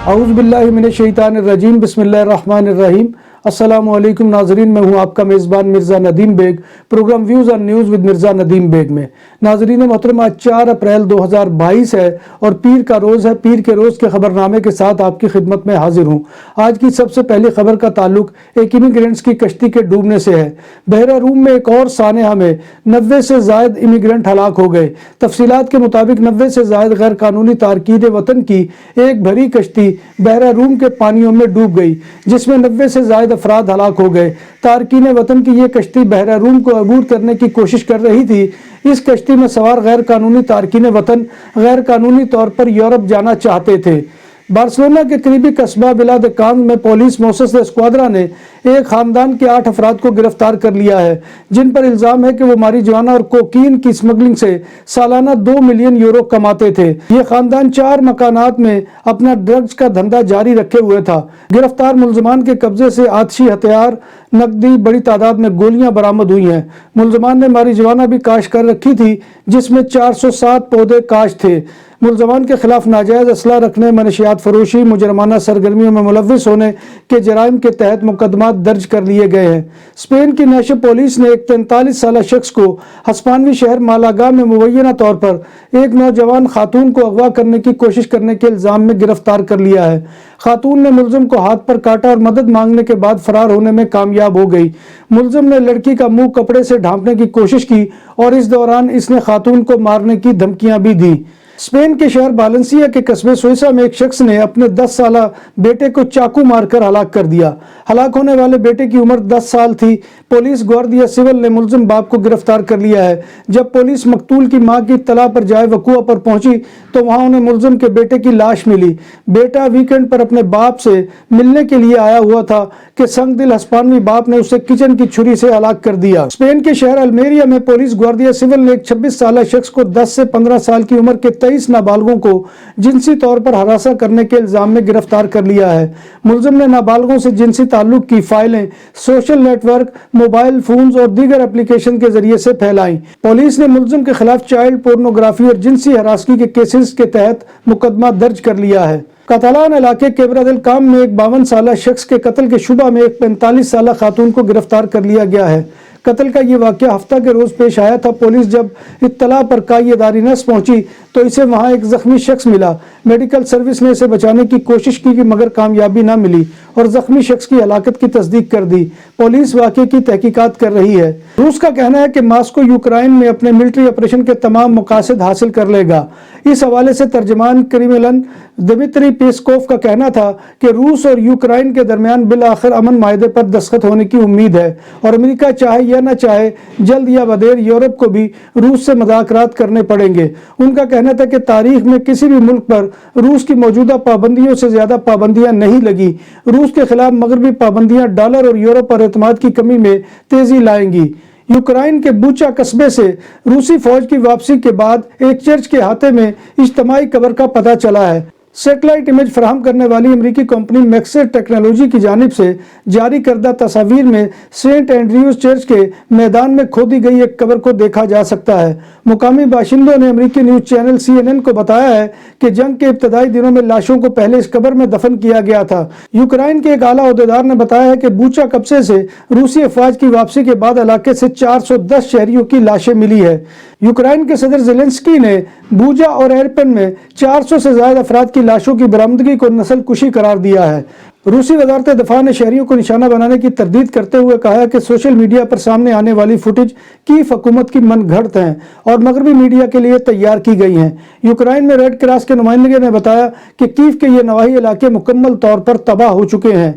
اعوذ باللہ من الشیطان الرجیم، بسم اللہ الرحمن الرحیم۔ السلام علیکم ناظرین، میں ہوں آپ کا میزبان مرزا ندیم بیگ، پروگرام ویوز اور نیوز ود مرزا ندیم بیگ میں۔ ناظرین محترم، آج 4 اپریل 2022 ہے اور پیر کا روز ہے۔ پیر کے روز کے خبرنامے کے ساتھ آپ کی خدمت میں حاضر ہوں۔ آج کی سب سے پہلی خبر کا تعلق ایک امیگرینٹس کی کشتی کے ڈوبنے سے ہے۔ بحیرہ روم میں ایک اور سانحہ میں 90 سے زائد امیگرینٹ ہلاک ہو گئے۔ تفصیلات کے مطابق 90 سے زائد غیر قانونی تارکین وطن کی ایک بھری کشتی بحیرہ روم کے پانیوں میں ڈوب گئی، جس میں 90 سے زائد افراد ہلاک ہو گئے۔ تارکین وطن کی یہ کشتی بحیرہ روم کو عبور کرنے کی کوشش کر رہی تھی۔ اس کشتی میں سوار غیر قانونی تارکین وطن غیر قانونی طور پر یورپ جانا چاہتے تھے۔ بارسلونا کے قریبی قصبہ بلاد کانز میں پولیس موسس اسکواڈرا نے ایک خاندان کے 8 افراد کو گرفتار کر لیا ہے، جن پر الزام ہے کہ وہ ماری جوانا اور کوکین کی اسمگلنگ سے سالانہ 2 ملین یورو کماتے تھے۔ یہ خاندان 4 مکانات میں اپنا ڈرگز کا دھندا جاری رکھے ہوئے تھا۔ گرفتار ملزمان کے قبضے سے آتشی ہتھیار، نقدی، بڑی تعداد میں گولیاں برآمد ہوئی ہیں۔ ملزمان نے ماری جوانا بھی کاشت کر رکھی تھی، جس میں 407 پودے کاشت تھے۔ ملزمان کے خلاف ناجائز اسلحہ رکھنے، منشیات فروشی، مجرمانہ سرگرمیوں میں ملوث ہونے کے جرائم کے تحت مقدمات درج کر لیے گئے ہیں۔ اسپین کی نیشنل پولیس نے ایک 43 سالہ شخص کو ہسپانوی شہر مالاگا میں مبینہ طور پر ایک نوجوان خاتون کو اغوا کرنے کی کوشش کرنے کے الزام میں گرفتار کر لیا ہے۔ خاتون نے ملزم کو ہاتھ پر کاٹا اور مدد مانگنے کے بعد فرار ہونے میں کامیاب ہو گئی۔ ملزم نے لڑکی کا منہ کپڑے سے ڈھانپنے کی کوشش کی اور اس دوران اس نے خاتون کو مارنے کی دھمکیاں بھی دیں۔ اسپین کے شہر بالنسیا کے قصبے سوئسا میں ایک شخص نے اپنے 10 سالہ بیٹے کو چاقو مار کر ہلاک کر دیا۔ ہلاک ہونے والے بیٹے کی عمر 10 سال تھی۔ پولیس گواردیا سول نے ملزم باپ کو گرفتار کر لیا ہے۔ جب پولیس مقتول کی ماں کی اطلاع پر جائے وقوع پر پہنچی تو وہاں انہیں ملزم کے بیٹے کی لاش ملی۔ بیٹا ویکنڈ پر اپنے باپ سے ملنے کے لیے آیا ہوا تھا کہ سنگ دل ہسپانوی باپ نے اسے کچن کی چھری سے ہلاک کر دیا۔ اسپین کے شہر المیریا میں پولیس گواردیا سول نے ایک 26 سالہ شخص کو 10 سے 15 سال کی عمر کے 23 نابالغوں کو جنسی طور پر ہراساں کرنے کے الزام میں گرفتار کر لیا ہے۔ ملزم نے نابالغوں سے جنسی تعلق کی فائلیں social network, mobile phones اور دیگر اپلیکیشن کے ذریعے سے پھیلائیں۔ پولیس نے ملزم کے خلاف چائلڈ پورنوگرافی اور جنسی ہراسگی کے کیسز کے تحت مقدمہ درج کر لیا ہے۔ کاتالان علاقے کیبرا دل کام میں ایک 52 سالہ شخص کے قتل کے شبہ میں ایک 45 سالہ خاتون کو گرفتار کر لیا گیا ہے۔ قتل کا یہ واقعہ ہفتہ کے روز پیش آیا تھا۔ پولیس جب اطلاع پر کائی اداری نس پہنچی تو اسے وہاں ایک زخمی شخص ملا۔ میڈیکل سروس نے اسے بچانے کی کوشش کی مگر کامیابی نہ ملی اور زخمی شخص کی ہلاکت کی تصدیق کر دی۔ پولیس واقعے کی تحقیقات کر رہی ہے۔ روس کا کہنا ہے کہ ماسکو یوکرائن میں اپنے ملٹری آپریشن کے تمام مقاصد حاصل کر لے گا۔ اس حوالے سے ترجمان کریملن دمتری پیسکوف کا کہنا تھا کہ روس اور یوکرائن کے درمیان بالآخر امن معاہدے پر دستخط ہونے کی امید ہے اور امریکہ چاہے یا نہ چاہے جلد یا بدیر یورپ کو بھی روس سے مذاکرات کرنے پڑیں گے۔ ان کا کہنا تھا کہ تاریخ میں کسی بھی ملک پر روس کی موجودہ پابندیوں سے زیادہ پابندیاں نہیں لگی۔ روس کے خلاف مغربی پابندیاں ڈالر اور یورو پر اعتماد کی کمی میں تیزی لائیں گی۔ یوکرائن کے بوچا قصبے سے روسی فوج کی واپسی کے بعد ایک چرچ کے احاطے میں اجتماعی قبر کا پتہ چلا ہے۔ سیٹلائٹ امیج فراہم کرنے والی امریکی کمپنی میکسر ٹیکنالوجی کی جانب سے جاری کردہ تصاویر میں سینٹ اینڈریوز چرچ کے میدان میں کھودی گئی ایک قبر کو دیکھا جا سکتا ہے۔ مقامی باشندوں نے امریکی نیوز چینل CNN کو بتایا ہے کہ جنگ کے ابتدائی دنوں میں لاشوں کو پہلے اس قبر میں دفن کیا گیا تھا۔ یوکرائن کے ایک اعلیٰ عہدیدار نے بتایا ہے کہ بوچا قبضے سے روسی افواج کی واپسی کے بعد علاقے سے 410 شہریوں کی لاشیں ملی ہے۔ یوکرائن کے صدر زیلنسکی نے بوجا اور ایرپن میں 400 سے زائد افراد کی لاشوں کی برآمدگی کو نسل کشی قرار دیا ہے۔ روسی وزارت دفاع نے شہریوں کو نشانہ بنانے کی تردید کرتے ہوئے کہا ہے کہ سوشل میڈیا پر سامنے آنے والی فوٹیج کیف حکومت کی من گھڑت ہیں اور مغربی میڈیا کے لیے تیار کی گئی ہیں۔ یوکرائن میں ریڈ کراس کے نمائندے نے بتایا کہ کیف کے یہ نواحی علاقے مکمل طور پر تباہ ہو چکے ہیں۔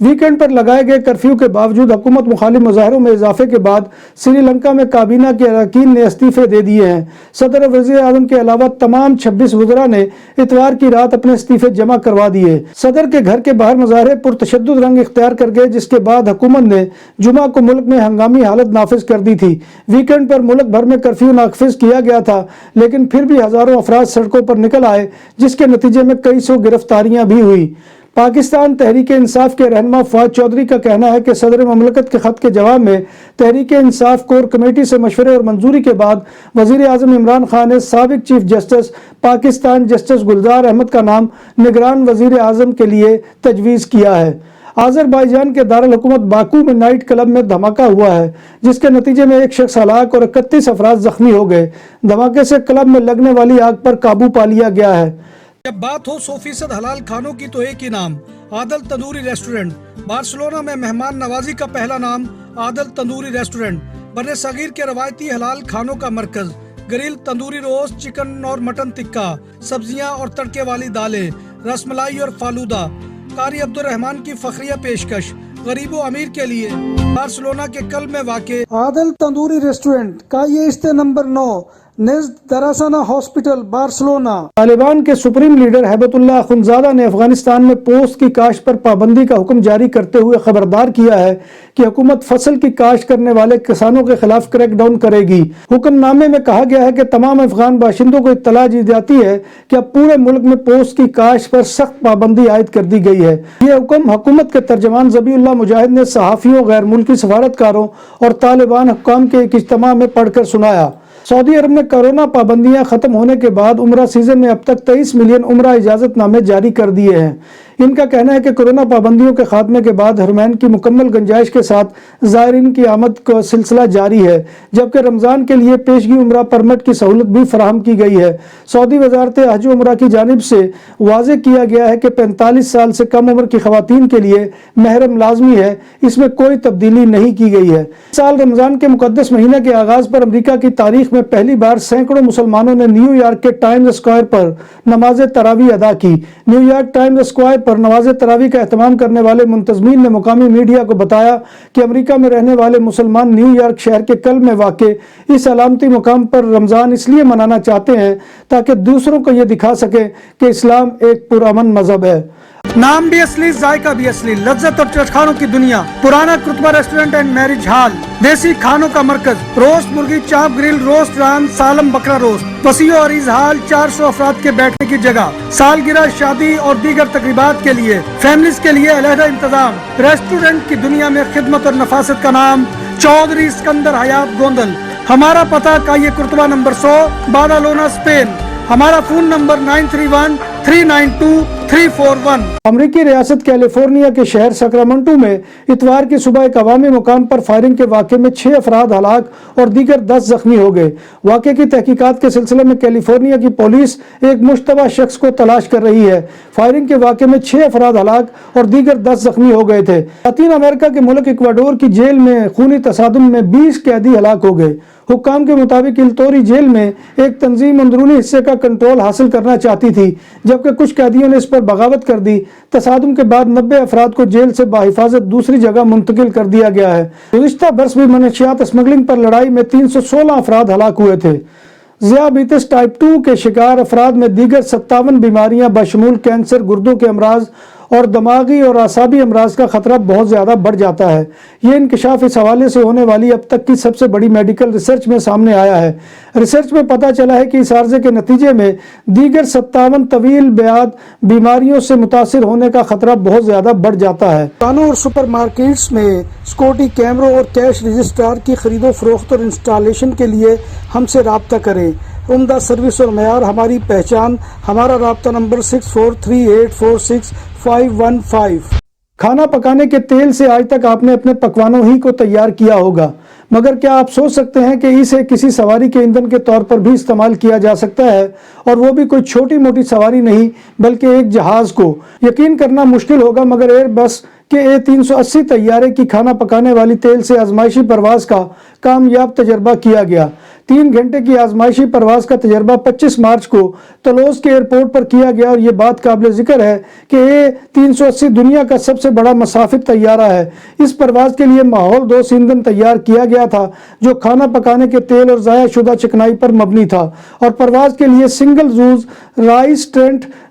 ویکنڈ پر لگائے گئے کرفیو کے باوجود حکومت مخالف مظاہروں میں اضافے کے بعد سری لنکا میں کابینہ کے اراکین نے استعفے دے دیے ہیں۔ صدر اور وزیر اعظم کے علاوہ تمام 26 وزراء نے اتوار کی رات اپنے استعفے جمع کروا دیے۔ صدر کے گھر کے باہر مظاہرے پرتشدد رنگ اختیار کر گئے، جس کے بعد حکومت نے جمعہ کو ملک میں ہنگامی حالت نافذ کر دی تھی۔ ویکنڈ پر ملک بھر میں کرفیو نافذ کیا گیا تھا، لیکن پھر بھی ہزاروں افراد سڑکوں پر نکل آئے، جس کے نتیجے میں کئی سو گرفتاریاں بھی ہوئی۔ پاکستان تحریک انصاف کے رہنما فواد چودھری کا کہنا ہے کہ صدر مملکت کے خط کے جواب میں تحریک انصاف کور کمیٹی سے مشورے اور منظوری کے بعد وزیر اعظم عمران خان نے سابق chief justice Pakistan justice Gulzar Ahmed کا نام نگران وزیر اعظم کے لیے تجویز کیا ہے۔ آذربائیجان کے دارالحکومت باکو میں نائٹ کلب میں دھماکہ ہوا ہے، جس کے نتیجے میں ایک شخص ہلاک اور 31 افراد زخمی ہو گئے۔ دھماکے سے کلب میں لگنے والی آگ پر قابو پا لیا گیا ہے۔ جب بات ہو 100% حلال کھانوں کی تو ایک ہی نام، عادل تندوری ریسٹورنٹ۔ بارسلونا میں مہمان نوازی کا پہلا نام عادل تندوری ریسٹورنٹ، بر صغیر کے روایتی حلال کھانوں کا مرکز۔ گرل تندوری روسٹ، چکن اور مٹن ٹکا، سبزیاں اور تڑکے والی دالیں، رس ملائی اور فالودہ۔ قاری عبدالرحمان کی فخریہ پیشکش غریب و امیر کے لیے۔ بارسلونا کے قلب میں واقع عادل تندوری ریسٹورنٹ کا یہ استے نمبر 9 نزد دراسانہ ہاسپٹل بارسلونا۔ طالبان کے سپریم لیڈر ہیبت اللہ اخندزادہ نے افغانستان میں پوست کی کاشت پر پابندی کا حکم جاری کرتے ہوئے خبردار کیا ہے کہ حکومت فصل کی کاشت کرنے والے کسانوں کے خلاف کریک ڈاؤن کرے گی۔ حکم نامے میں کہا گیا ہے کہ تمام افغان باشندوں کو اطلاع دی جاتی ہے کہ اب پورے ملک میں پوست کی کاشت پر سخت پابندی عائد کر دی گئی ہے۔ یہ حکم حکومت کے ترجمان ذبیح اللہ مجاہد نے صحافیوں، غیر ملکی سفارتکاروں اور طالبان حکام کے ایک اجتماع میں پڑھ کر سنایا۔ سعودی عرب میں کرونا پابندیاں ختم ہونے کے بعد عمرہ سیزن میں اب تک 23 ملین عمرہ اجازت نامے جاری کر دیے ہیں۔ ان کا کہنا ہے کہ کرونا پابندیوں کے خاتمے کے بعد حرمین کی مکمل گنجائش کے ساتھ زائرین کی آمد کا سلسلہ جاری ہے، جبکہ رمضان کے لیے پیشگی عمرہ پرمٹ کی سہولت بھی فراہم کی گئی ہے۔ سعودی وزارت حج و عمرہ کی جانب سے واضح کیا گیا ہے کہ 45 سال سے کم عمر کی خواتین کے لیے محرم لازمی ہے، اس میں کوئی تبدیلی نہیں کی گئی ہے۔ اس سال رمضان کے مقدس مہینہ کے آغاز پر امریکہ کی تاریخ میں پہلی بار سینکڑوں مسلمانوں نے نیو یارک کے ٹائمز اسکوائر پر نماز تراویح ادا کی۔ نیو یارک ٹائمز اسکوائر پر نماز تراویح کا اہتمام کرنے والے منتظمین نے مقامی میڈیا کو بتایا کہ امریکہ میں رہنے والے مسلمان نیو یارک شہر کے قلب میں واقع اس علامتی مقام پر رمضان اس لیے منانا چاہتے ہیں تاکہ دوسروں کو یہ دکھا سکے کہ اسلام ایک پرامن مذہب ہے۔ نام بھی اصلی، ذائقہ بھی اصلی، لذت اور چٹخانوں کی دنیا، پرانا کرتبہ ریسٹورنٹ اینڈ میرج ہال، دیسی کھانوں کا مرکز، روسٹ مرغی چاپ، گرل روسٹ، ران، سالم بکرا روسٹ، وسیع اور عریض ہال، 400 افراد کے بیٹھنے کی جگہ، سالگرہ، شادی اور دیگر تقریبات کے لیے، فیملیز کے لیے علیحدہ انتظام۔ ریسٹورنٹ کی دنیا میں خدمت اور نفاست کا نام چودھری اسکندر حیات گوندل۔ ہمارا پتہ کا یہ کرتبہ نمبر 100، بادالونا، اسپین۔ ہمارا فون نمبر 9313923341۔ امریکی ریاست کیلیفورنیا کے شہر سیکرامنٹو میں اتوار کی صبح ایک عوامی مقام پر فائرنگ کے واقعے میں 6 افراد ہلاک اور دیگر 10 زخمی ہو گئے۔ واقعے کی تحقیقات کے سلسلے میں کیلیفورنیا کی پولیس ایک مشتبہ شخص کو تلاش کر رہی ہے۔ فائرنگ کے واقعے میں 6 افراد ہلاک اور دیگر 10 زخمی ہو گئے تھے۔ لاطین امریکہ کے ملک ایکواڈور کی جیل میں خونی تصادم میں 20 قیدی ہلاک ہو گئے۔ حکام کے مطابق التوری جیل میں ایک تنظیم اندرونی حصے کا کنٹرول حاصل کرنا چاہتی تھی، جبکہ کچھ قیدیوں نے اس پر بغاوت کر دی۔ تصادم کے بعد 90 افراد کو جیل سے بحفاظت دوسری جگہ منتقل کر دیا گیا ہے۔ گزشتہ برس بھی منشیات اسمگلنگ پر لڑائی میں 316 افراد ہلاک ہوئے تھے۔ ذیابیطس ٹائپ 2 کے شکار افراد میں دیگر 57 بیماریاں بشمول کینسر، گردوں کے امراض اور دماغی اور اعصابی امراض کا خطرہ بہت زیادہ بڑھ جاتا ہے۔ یہ انکشاف اس حوالے سے ہونے والی اب تک کی سب سے بڑی میڈیکل ریسرچ میں سامنے آیا ہے۔ ریسرچ میں پتہ چلا ہے کہ اس عارضے کے نتیجے میں دیگر 57 طویل بعد بیماریوں سے متاثر ہونے کا خطرہ بہت زیادہ بڑھ جاتا ہے۔ دکانوں اور سپر مارکیٹس میں سیکورٹی کیمروں اور کیش رجسٹرار کی خرید و فروخت اور انسٹالیشن کے لیے ہم سے رابطہ کریں۔ عمدہ سروس اور معیار ہماری پہچان۔ ہمارا رابطہ نمبر 6438465515۔ کھانا پکانے کے تیل سے آج تک آپ نے اپنے پکوانوں ہی کو تیار کیا ہوگا، مگر کیا آپ سوچ سکتے ہیں کہ اسے کسی سواری کے ایندھن کے طور پر بھی استعمال کیا جا سکتا ہے، اور وہ بھی کوئی چھوٹی موٹی سواری نہیں بلکہ ایک جہاز کو؟ یقین کرنا مشکل ہوگا مگر ایئر بس کے A380 طیارے کی کھانا پکانے والی تیل سے آزمائشی پرواز کا کامیاب تجربہ کیا گیا۔ 3 گھنٹے کی آزمائشی پرواز کا تجربہ 25 مارچ کو تولوز کے ایئرپورٹ پر کیا گیا، اور یہ بات قابل ذکر ہے کہ A380 دنیا کا سب سے بڑا مسافت طیارہ ہے۔ اس پرواز کے لیے ماحول دوست ایندھن تیار کیا گیا تھا جو کھانا پکانے کے تیل اور ضائع شدہ چکنائی پر مبنی تھا، اور پرواز کے لیے سنگل یوز رائس ٹرینٹ